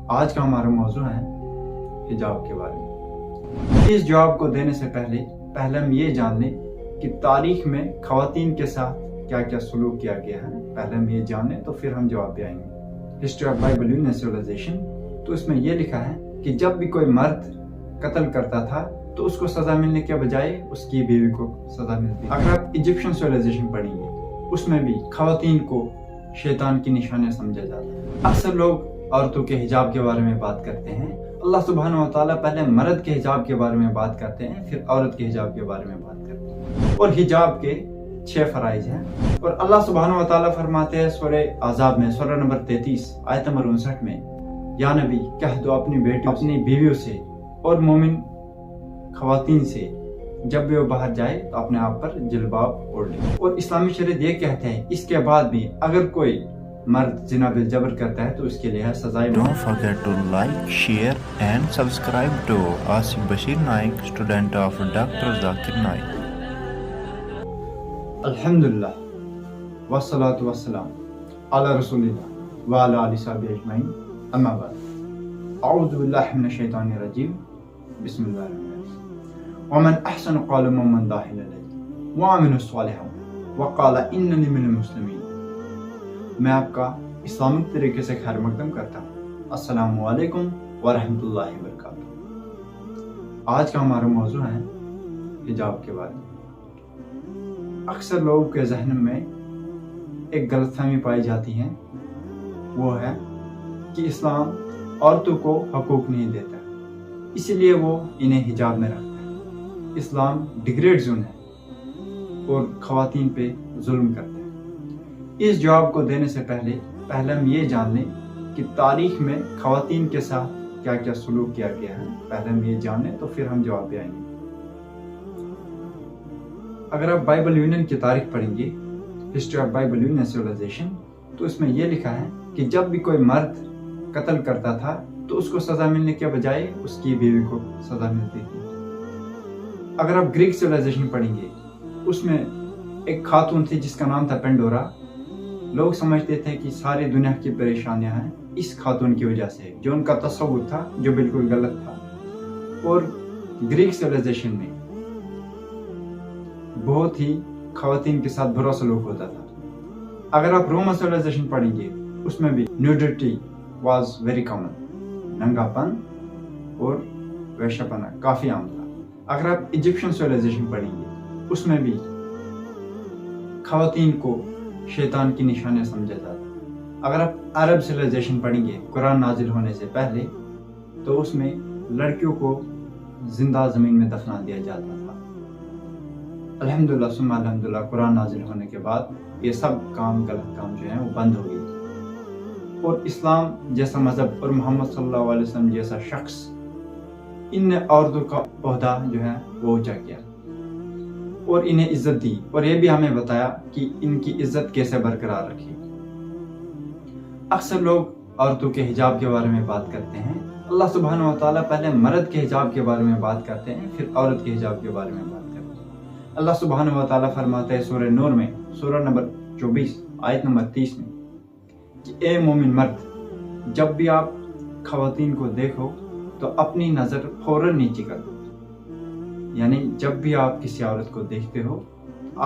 آج کا ہمارا موضوع ہے حجاب کے بارے میں۔ اس جواب کو دینے سے پہلے ہم یہ جان لیں کہ تاریخ میں خواتین کے ساتھ کیا کیا سلوک کیا گیا ہے۔ پہلے ہم یہ جان لیں تو پھر ہم جواب پہ آئیں گے۔ ہسٹری آف بائبل سیولائزیشن، تو اس میں یہ لکھا ہے کہ جب بھی کوئی مرد قتل کرتا تھا تو اس کو سزا ملنے کے بجائے اس کی بیوی کو سزا ملتی۔ اگر آپ ایجپشن سیولائزیشن پڑھیں گے اس میں بھی خواتین کو شیطان کی نشانیاں سمجھا جاتا ہے۔ اکثر لوگ عورتوں کے حجاب کے بارے میں بات کرتے ہیں۔ اللہ سبحانہ و تعالیٰ پہلے مرد کے حجاب کے بارے میں بات کرتے ہیں، پھر عورت کے حجاب کے بارے میں بات کرتے ہیں، اور حجاب کے 6 فرائض ہیں۔ اور اللہ سبحانہ و تعالیٰ فرماتے ہیں سورہ احزاب میں سورہ نمبر 33 آیت نمبر 59 میں، یا نبی کہہ دو اپنی بیٹیوں اپنی بیویوں سے اور مومن خواتین سے جب بھی وہ باہر جائے تو اپنے آپ پر جلباب اوڑھ لے۔ اور اسلامی شریعت یہ کہتے ہیں اس کے بعد بھی اگر کوئی مرد زنا بالجبر کرتا ہے تو اس کے لیے سزائے۔ Don't forget to like, share and subscribe to Asif Bashir Naik, student of Dr. Zakir Naik. الحمدللہ والصلاة والسلام علی رسول اللہ وعلی آلہ وصحبہ اجمعین، اما بعد، اعوذ باللہ من الشیطان الرجیم، بسم اللہ الرحمن الرحیم۔ ومن احسن قولا ممن دعا الی اللہ وعمل صالحا وقال اننی من المسلمین۔ میں آپ کا اسلامک طریقے سے خیر مقدم کرتا ہوں۔ السلام علیکم ورحمۃ اللہ وبرکاتہ۔ آج کا ہمارا موضوع ہے حجاب کے بارے میں۔ اکثر لوگوں کے ذہن میں ایک غلط فہمی پائی جاتی ہے، وہ ہے کہ اسلام عورتوں کو حقوق نہیں دیتا، اسی لیے وہ انہیں حجاب میں رکھتا ہے۔ اسلام ڈگریڈ زون ہے اور خواتین پہ ظلم کرتا ہے۔ اس جواب کو دینے سے پہلے ہم یہ جان لیں کہ تاریخ میں خواتین کے ساتھ کیا کیا سلوک کیا گیا ہے۔ پہلے ہم یہ جان لیں تو پھر ہم جواب پہ آئیں گے۔ اگر آپ بائبل یونین کی تاریخ پڑھیں گے، history of Bible union civilisation, تو اس میں یہ لکھا ہے کہ جب بھی کوئی مرد قتل کرتا تھا تو اس کو سزا ملنے کے بجائے اس کی بیوی کو سزا ملتی تھی۔ اگر آپ گریک سیولائزیشن پڑھیں گے اس میں ایک خاتون تھی جس کا نام تھا پینڈورا۔ لوگ سمجھتے تھے کہ ساری دنیا کی پریشانیاں ہیں اس خاتون کی وجہ سے، جو ان کا تصور تھا جو بالکل غلط تھا۔ اور گریک سیولائزیشن میں بہت ہی خواتین کے ساتھ برا سلوک ہوتا تھا۔ اگر آپ رومن سیولائزیشن پڑھیں گے اس میں بھی نیوڈیٹی واز ویری کامن، ننگا پن اور ویشا پنا کافی عام تھا۔ اگر آپ ایجپشن سیولائزیشن پڑھیں گے اس میں بھی خواتین کو شیطان کی نشانیاں سمجھا جاتا۔ اگر آپ عرب سیولائزیشن پڑھیں گے قرآن نازل ہونے سے پہلے، تو اس میں لڑکیوں کو زندہ زمین میں دفنا دیا جاتا تھا۔ الحمدللہ ثم الحمدللہ قرآن نازل ہونے کے بعد یہ سب غلط کام جو ہیں وہ بند ہو گئی، اور اسلام جیسا مذہب اور محمد صلی اللہ علیہ وسلم جیسا شخص ان نے عورتوں کا عہدہ جو ہے وہ اونچا کیا اور انہیں عزت دی، اور یہ بھی ہمیں بتایا کہ ان کی عزت کیسے برقرار رکھی۔ اکثر لوگ عورتوں کے حجاب کے بارے میں بات کرتے ہیں۔ اللہ سبحانہ و تعالیٰ پہلے مرد کے حجاب کے بارے میں بات کرتے ہیں، پھر عورت کے حجاب کے بارے میں بات کرتے ہیں۔ اللہ سبحانہ و تعالیٰ فرماتے ہیں سورہ نور میں سورہ نمبر 24 آیت نمبر 30 میں کہ اے مومن مرد، جب بھی آپ خواتین کو دیکھو تو اپنی نظر فوراً نیچے کر دو۔ یعنی جب بھی آپ کسی عورت کو دیکھتے ہو،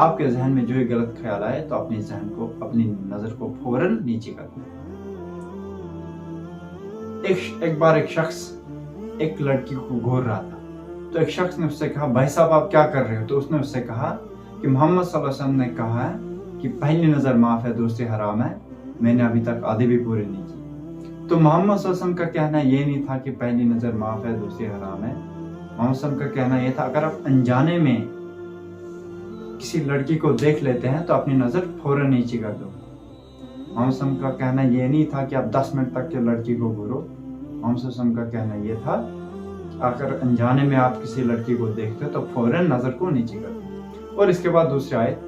آپ کے ذہن میں جو غلط خیال آئے تو اپنی نظر کو فوراً نیچے کر دو۔ ایک بار ایک شخص ایک لڑکی کو گھور رہا تھا، تو ایک شخص نے اس سے کہا بھائی صاحب آپ کیا کر رہے ہو؟ تو اس نے اس سے کہا کہ محمد صلی اللہ علیہ وسلم نے کہا ہے کہ پہلی نظر معاف ہے دوسری حرام ہے، میں نے ابھی تک آدھی بھی پوری نہیں کی۔ تو محمد صلی اللہ علیہ وسلم کا کہنا یہ نہیں تھا کہ پہلی نظر معاف ہے دوسری حرام ہے۔ محمد صلی اللہ علیہ وسلم کا کہنا یہ تھا اگر آپ انجانے میں کسی لڑکی کو دیکھ لیتے ہیں تو اپنی نظر فوراً نیچے کر دو۔ محمد صلی اللہ علیہ وسلم کا کہنا یہ نہیں تھا کہ آپ 10 منٹ تک کے لڑکی کو گھورو۔ محمد صلی اللہ علیہ وسلم کا کہنا یہ تھا اگر انجانے میں آپ کسی لڑکی کو دیکھتے ہو تو فوراً نظر کو نیچے کر دو۔ اور اس کے بعد دوسری آیت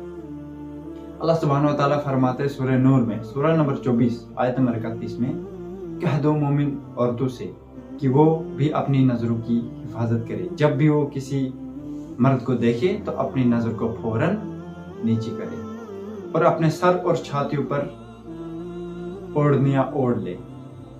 اللہ سبحانہ و تعالیٰ فرماتے ہیں سورہ نور میں سورہ نمبر 24 آیت نمبر 31 میں، کہہ دو مومن عورتوں سے کہ وہ بھی اپنی نظروں کی حفاظت کرے، جب بھی وہ کسی مرد کو دیکھے تو اپنی نظر کو فوراً نیچے کرے اور اپنے سر اور چھاتیوں پر اوڑھنیاں اوڑھ لے۔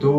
2